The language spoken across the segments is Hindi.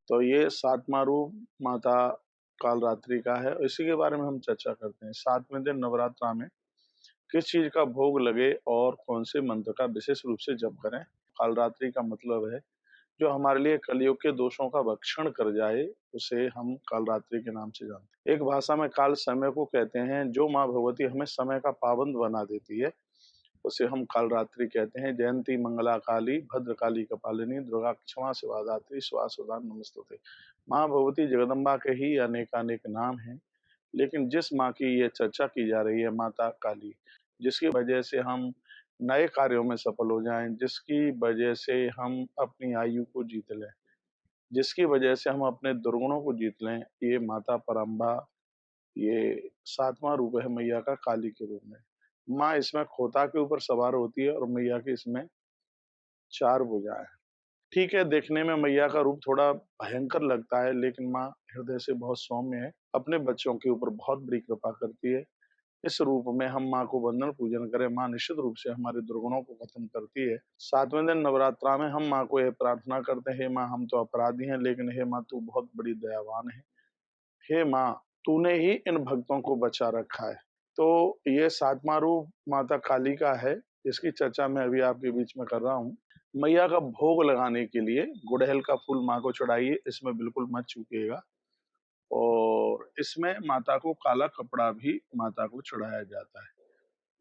तो ये सातवां रूप माता कालरात्रि का है। इसी के बारे में हम चर्चा करते हैं। 7वें दिन नवरात्रा में किस चीज़ का भोग लगे और कौन से मंत्र का विशेष रूप से जप करें। कालरात्रि का मतलब है जो हमारे लिए कलयुग के दोषों का भक्षण कर जाए, उसे हम कालरात्रि के नाम से जानते हैं। एक भाषा में काल समय को कहते हैं। जो माँ भगवती हमें समय का पाबंद बना देती है, उसे हम कालरात्रि कहते हैं। जयंती मंगला काली भद्रकाली कपालिनी दुर्गा क्षमा शिवा दात्री स्वाहा नमस्तुते। माँ भगवती जगदम्बा के ही अनेकानेक नाम हैं, लेकिन जिस माँ की ये चर्चा की जा रही है, माता काली, जिसकी वजह से हम नए कार्यों में सफल हो जाएं, जिसकी वजह से हम अपनी आयु को जीत लें, जिसकी वजह से हम अपने दुर्गुणों को जीत लें, ये माता परम्बा, ये सातवां रूप है मैया का काली के रूप में। माँ इसमें खोता के ऊपर सवार होती है और मैया की इसमें 4 भुजाएँ हैं। ठीक है, देखने में मैया का रूप थोड़ा भयंकर लगता है, लेकिन माँ हृदय से बहुत सौम्य है, अपने बच्चों के ऊपर बहुत बड़ी कृपा करती है। इस रूप में हम माँ को वंदन पूजन करें, माँ निश्चित रूप से हमारे दुर्गुणों को खत्म करती है। 7वें दिन नवरात्रा में हम माँ को ये प्रार्थना करते हैं, हे माँ हम तो अपराधी हैं, लेकिन हे माँ तू बहुत बड़ी दयावान है। हे माँ, तूने ही इन भक्तों को बचा रखा है। तो ये 7वां रूप माता काली का है, जिसकी चर्चा मैं अभी आपके बीच में कर रहा हूँ। मैया का भोग लगाने के लिए गुड़हल का फूल माँ को चढ़ाइए, इसमें बिल्कुल मत चूकिएगा। और इसमें माता को काला कपड़ा भी माता को चढ़ाया जाता है।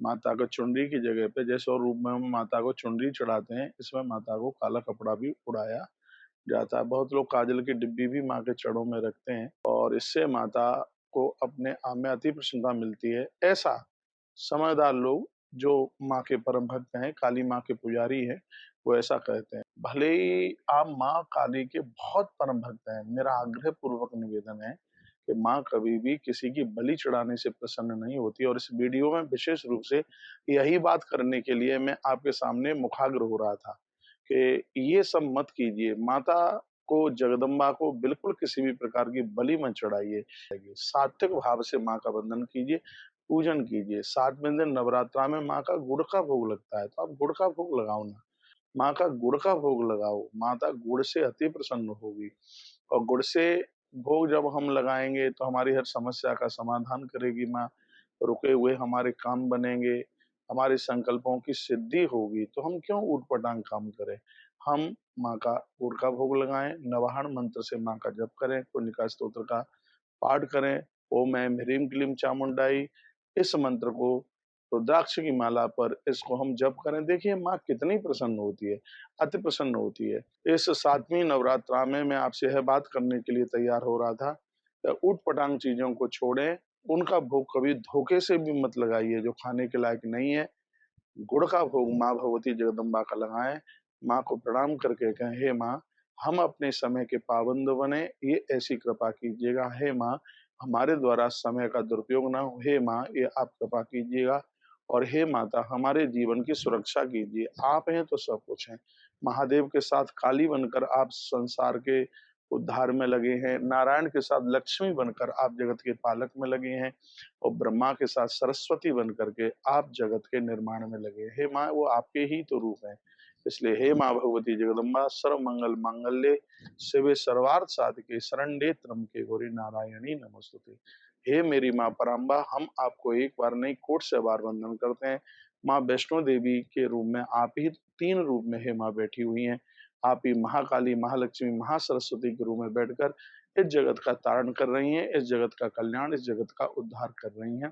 माता को चुनरी की जगह पे जैसे और रूप में हम माता को चुनरी चढ़ाते हैं, इसमें माता को काला कपड़ा भी उड़ाया जाता है। बहुत लोग काजल की डिब्बी भी माँ के चरणों में रखते हैं और इससे माता को अपने आप में अति प्रसन्नता मिलती है। ऐसा समझदार लोग जो माँ के परम भक्त हैं, काली माँ के पुजारी हैं, वो ऐसा कहते हैं। भले ही आप माँ काली के बहुत परम भक्त हैं, मेरा आग्रह पूर्वक निवेदन है कि माँ कभी भी किसी की बलि चढ़ाने से प्रसन्न नहीं होती और इस वीडियो में विशेष रूप से यही बात करने के लिए मैं आपके सामने मुखाग्र हो रहा था कि ये सब मत कीजिए। माता को, जगदम्बा को बिल्कुल किसी भी प्रकार की बलि मत चढ़ाइए। सात्विक भाव से माँ का वंदन कीजिए, पूजन कीजिए। 7वें दिन नवरात्रा में माँ का गुड़ का भोग लगता है, तो आप गुड़ का भोग लगाओ ना। माँ का गुड़ का भोग लगाओ, माता गुड़ से अति प्रसन्न होगी और गुड़ से भोग जब हम लगाएँगे तो हमारी हर समस्या का समाधान करेगी माँ। रुके हुए हमारे काम बनेंगे, हमारे संकल्पों की सिद्धि होगी, तो हम क्यों ऊट-पटांग काम करें। हम माँ का गुड़ का भोग लगाएँ, नवाहन मंत्र से माँ का जप करें, कुंजिका स्तोत्र का पाठ करें। ओम ऐं ह्रीं क्लीं चामुंडाई, इस मंत्र को रुद्राक्ष की माला पर इसको हम जप करें। देखिए माँ कितनी प्रसन्न होती है, अति प्रसन्न होती है। इस 7वीं नवरात्रा में मैं आपसे यह बात करने के लिए तैयार हो रहा था, ऊट-पटांग चीज़ों को छोड़ें, उनका भोग कभी धोखे से भी मत लगाइए जो खाने के लायक नहीं है। गुड़ का भोग माँ भगवती जगदम्बा का लगाएँ, माँ को प्रणाम करके कहें, हे माँ, हम अपने समय के पाबंद बने, ये ऐसी कृपा कीजिएगा। हे माँ, हमारे द्वारा समय का दुरुपयोग ना हो। हे माँ, ये आप कृपा कीजिएगा और हे माता, हमारे जीवन की सुरक्षा कीजिए। आप हैं तो सब कुछ हैं। महादेव के साथ काली बनकर आप संसार के उद्धार में लगे हैं। नारायण के साथ लक्ष्मी बनकर आप जगत के पालक में लगे हैं और ब्रह्मा के साथ सरस्वती बन करके आप जगत के निर्माण में लगे। हे माँ, वो आपके ही तो रूप हैं। इसलिए हे माँ भगवती जगदम्बा, सर्व मंगल मांगल्ये शिवे सर्वार्थ साधिके शरण्ये त्र्यंबके गौरी नारायणी नमोस्तुते। हे मेरी माँ पराम्बा, हम आपको एक बार नहीं कोटि से बार वंदन करते हैं। माँ वैष्णो देवी के रूप में आप ही 3 रूप में हे माँ बैठी हुई हैं। आप ही महाकाली, महालक्ष्मी, महासरस्वती के रूप में बैठकर इस जगत का तारण कर रही हैं, इस जगत का कल्याण, इस जगत का उद्धार कर रही हैं।